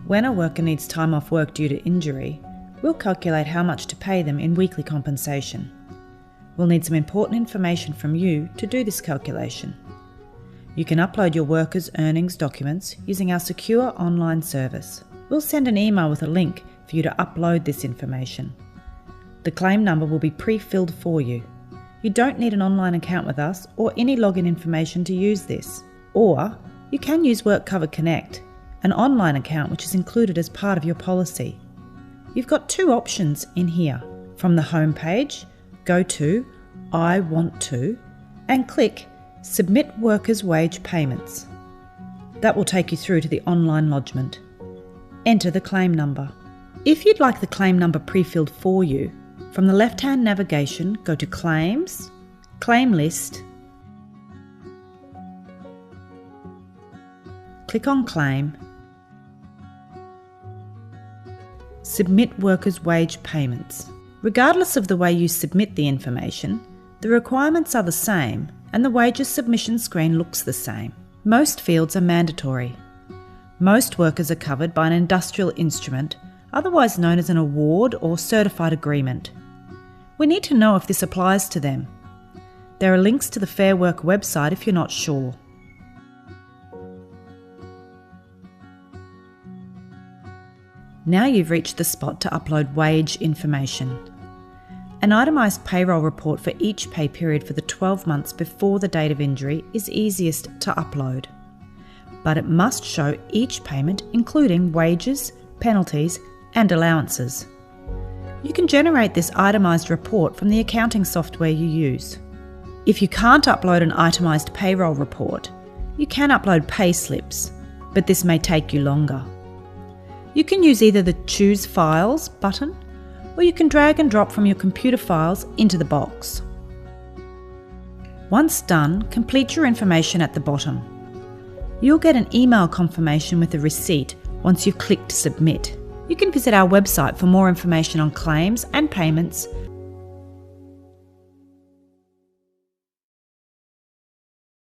When a worker needs time off work due to injury, we'll calculate how much to pay them in weekly compensation. We'll need some important information from you to do this calculation. You can upload your workers' earnings documents using our secure online service. We'll send an email with a link for you to upload this information. The claim number will be pre-filled for you. You don't need an online account with us or any login information to use this. Or you can use WorkCover Connect, an online account which is included as part of your policy. You've got two options in here. From the home page, go to I Want To and click Submit Workers' Wage Payments. That will take you through to the online lodgement. Enter the claim number. If you'd like the claim number pre-filled for you, from the left-hand navigation, go to Claims, Claim List, click on Claim, Submit Workers' Wage Payments. Regardless of the way you submit the information, the requirements are the same and the wages submission screen looks the same. Most fields are mandatory. Most workers are covered by an industrial instrument, otherwise known as an award or certified agreement. We need to know if this applies to them. There are links to the Fair Work website if you're not sure. Now you've reached the spot to upload wage information. An itemised payroll report for each pay period for the 12 months before the date of injury is easiest to upload. But it must show each payment including wages, penalties and allowances. You can generate this itemised report from the accounting software you use. If you can't upload an itemised payroll report, you can upload pay slips, but this may take you longer. You can use either the Choose Files button, or you can drag and drop from your computer files into the box. Once done, complete your information at the bottom. You'll get an email confirmation with a receipt once you've clicked Submit. You can visit our website for more information on claims and payments,